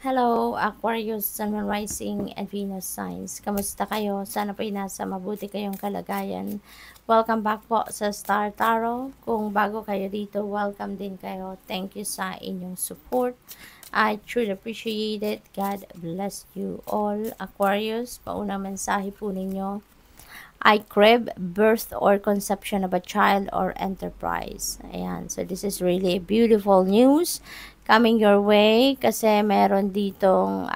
Hello, Aquarius, Sun, Moon, Rising, and Venus signs. Kamusta kayo? Sana po'y nasa mabuti kayong kalagayan. Welcome back po sa Star Tarot. Kung bago kayo dito, welcome din kayo. Thank you sa inyong support. I truly appreciate it. God bless you all. Aquarius, paunang mensahe po ninyo. I crave birth or conception of a child or enterprise. Ayan. So, this is really beautiful news coming your way kasi meron ditong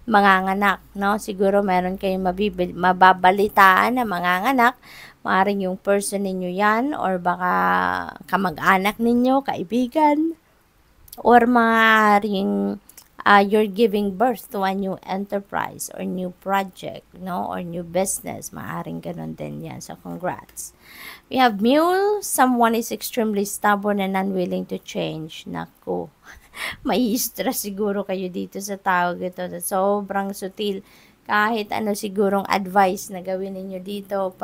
manganganak, no? Siguro meron kayong mababalitaan na manganganak. Maaaring yung person ninyo yan or baka kamag-anak ninyo, kaibigan, or maaaring you're giving birth to a new enterprise or new project, no? Or new business. Maaring ganun din yan. So, congrats. We have Mule. Someone is extremely stubborn and unwilling to change. Naku. May stress siguro kayo dito sa tawag ito. Sobrang sutil. Kahit ano sigurong advice na gawin ninyo dito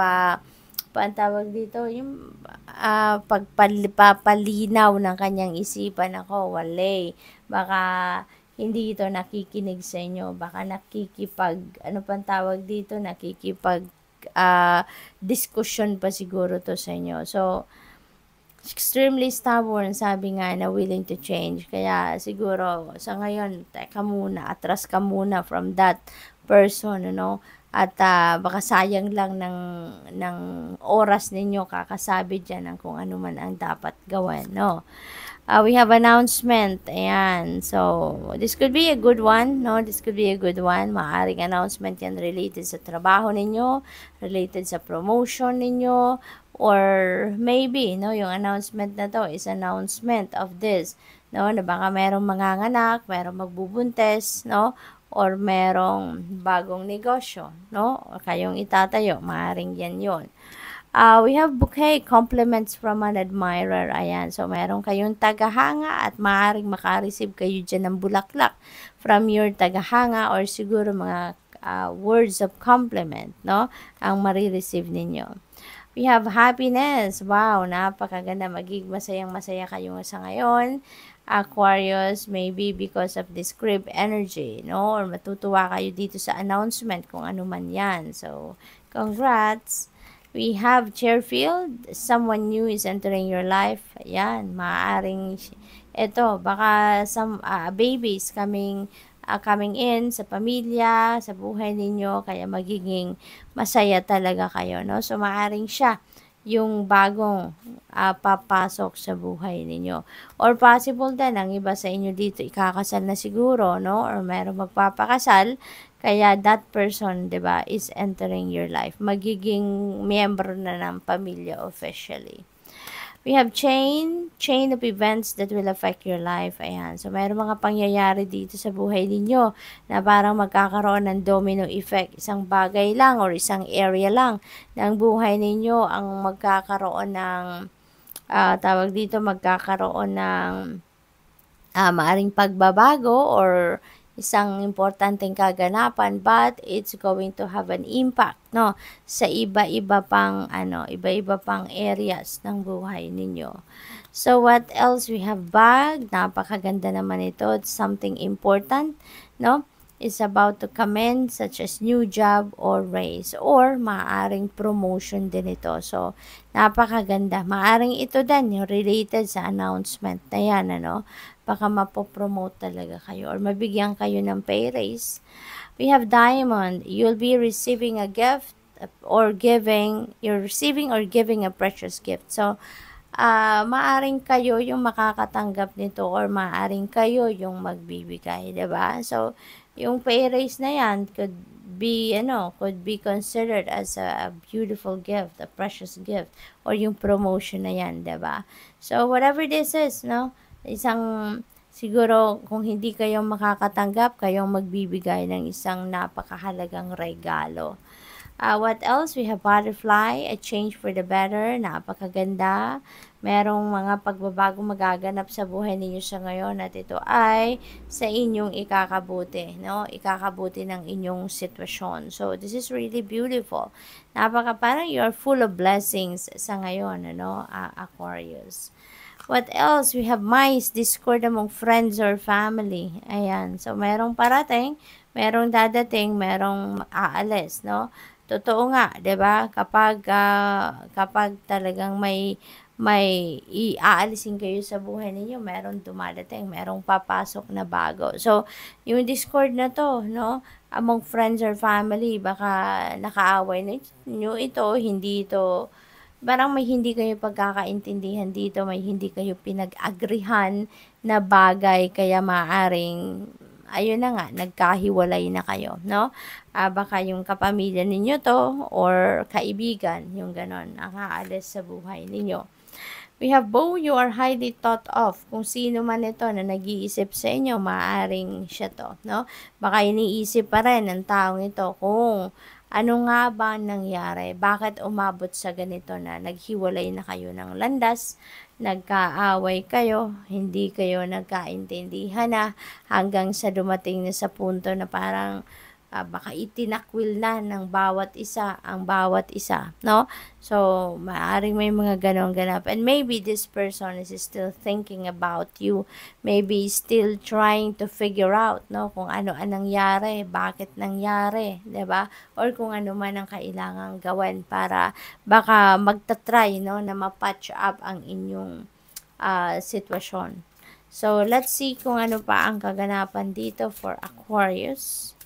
ang tawag dito, yung pagpapalinaw ng kanyang isipan. Ako, wala. Baka hindi ito nakikinig sa inyo. Baka ano pang tawag dito, discussion pa siguro to sa inyo. So, extremely stubborn, sabi nga na willing to change. Kaya siguro sa ngayon, teka muna, atras ka muna from that person, At baka sayang lang ng oras ninyo kakasabi dyan ng kung ano man ang dapat gawin, no? We have announcement. Ayan. So, this could be a good one, no? This could be a good one. Maaring announcement yan related sa trabaho ninyo, related sa promotion ninyo, or maybe, no, yung announcement na to is announcement of this, no, na baka merong manganganak, merong magbubuntes, no, or merong bagong negosyo, no, o kayong itatayo, maaring yan yun. We have bouquet compliments from an admirer. Ayan. So, meron kayong tagahanga at maaaring makareceive kayo dyan ng bulaklak from your tagahanga or siguro mga words of compliment, no? Ang marireceive ninyo. We have happiness. Wow, napakaganda. Magiging masayang-masaya kayo sa ngayon. Aquarius, maybe because of this crib energy, no? Or matutuwa kayo dito sa announcement kung ano man yan. So, congrats! We have Cheerfield. Someone new is entering your life. Ayan, maaaring ito, baka some babies coming in sa pamilya, sa buhay ninyo, kaya magiging masaya talaga kayo, no? So, maaaring siya yung bagong papasok sa buhay ninyo. Or possible din, ang iba sa inyo dito, ikakasal na siguro, no? Or merong magpapakasal, kaya that person, 'di ba, is entering your life. Magiging miyembro na ng pamilya officially. We have chain of events that will affect your life. Ayan. So, mayroong mga pangyayari dito sa buhay ninyo na parang magkakaroon ng domino effect. Isang bagay lang or isang area lang ng buhay ninyo ang magkakaroon ng, tawag dito, magkakaroon ng maaring pagbabago or isang importanteng kaganapan, but it's going to have an impact, no, sa iba-iba pang areas ng buhay ninyo. So, what else? We have bag. Napakaganda naman ito. It's something important, no? Is about to come in, such as new job or raise, or maaring promotion din ito. So, napakaganda. Maaring ito din yung related sa announcement na yan, baka mapopromote talaga kayo or mabigyan kayo ng pay raise. We have diamond. You'll be receiving a gift you're receiving or giving a precious gift. So, maaring kayo yung makakatanggap nito or maaring kayo yung magbibigay, 'di ba? So, yung pay raise na yan could be considered as a beautiful gift, a precious gift, or yung promotion na yan, 'di ba? So, whatever this is, no? Siguro kung hindi kayo makakatanggap, kayong magbibigay ng isang napakahalagang regalo. What else? We have butterfly, a change for the better, napakaganda. Merong mga pagbabago magaganap sa buhay ninyo sa ngayon at ito ay sa inyong ikakabuti, no? Ikakabuti ng inyong sitwasyon. So, this is really beautiful. Parang you're full of blessings sa ngayon, Aquarius. What else? We have mice, discord among friends or family. Ayan. So, merong parating, merong dadating, merong aalis, no? Totoo nga, 'di ba? Kapag talagang may aalisin kayo sa buhay ninyo, merong dumadating, merong papasok na bago. So, yung discord na to, no? Among friends or family, baka nakaaway ninyo ito, hindi ito parang may hindi kayo pagkakaintindihan dito, may hindi kayo pinag-agrihan na bagay kaya maaring ayun na nga, nagkahiwalay na kayo, no? Baka yung kapamilya ninyo to or kaibigan, yung ganon, nakaalis sa buhay ninyo. We have Bo, you are highly thought of. Kung sino man ito na nag-iisip sa inyo, maaaring siya to, no? Baka iniisip pa rin ng taong ito kung ano nga ba nangyari? Bakit umabot sa ganito na naghiwalay na kayo ng landas, nagkaaway kayo, hindi kayo nagkaintindihan na hanggang sa dumating na sa punto na parang baka itinakwil na ng bawat isa ang bawat isa, no? So, maaaring may mga ganong ganap. And maybe this person is still thinking about you. Maybe still trying to figure out, no? Kung ano ang nangyari, bakit nangyari, 'di ba? Or kung ano man ang kailangang gawin para baka magta-try, no, na ma-patch up ang inyong sitwasyon. So, let's see kung ano pa ang kaganapan dito for Aquarius.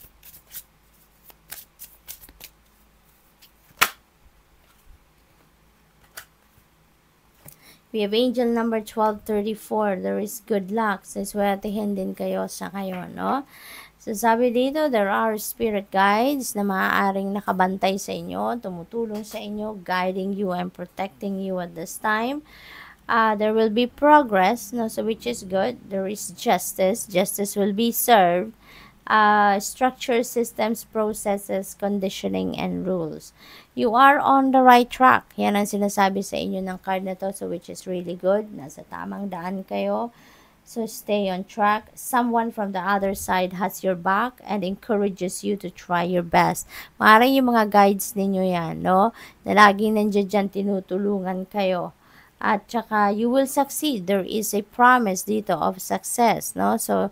We have angel number 1234. There is good luck. So, swertihin din kayo sa kayo, no? So, sabi dito, there are spirit guides na maaaring nakabantay sa inyo, tumutulong sa inyo, guiding you and protecting you at this time. There will be progress, no? So, which is good. There is justice. Justice will be served. Structure, systems, processes, conditioning, and rules. You are on the right track. Yan ang sinasabi sa inyo ng card na to, so which is really good. Nasa tamang daan kayo. So stay on track. Someone from the other side has your back and encourages you to try your best. Maaaring yung mga guides ninyo yan, no? Na laging nandiyan dyan, tinutulungan kayo. At saka, you will succeed. There is a promise dito of success, no? So,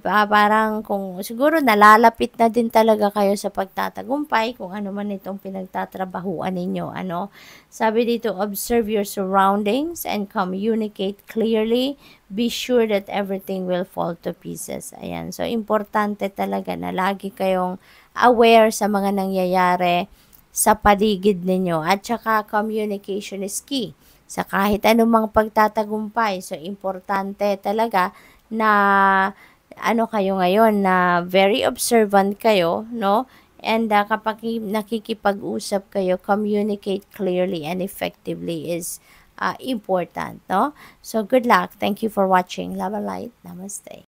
parang kung siguro nalalapit na din talaga kayo sa pagtatagumpay kung ano man itong pinagtatrabahuan ninyo, ano. Sabi dito, observe your surroundings and communicate clearly. Be sure that everything will fall to pieces. Ayan. So, importante talaga na lagi kayong aware sa mga nangyayari sa paligid ninyo. At saka, communication is key sa kahit anumang pagtatagumpay. So, importante talaga na ano kayo ngayon, na very observant kayo, no? And kapag nakikipag-usap kayo, communicate clearly and effectively is important, no? So, good luck. Thank you for watching. Love and light. Namaste.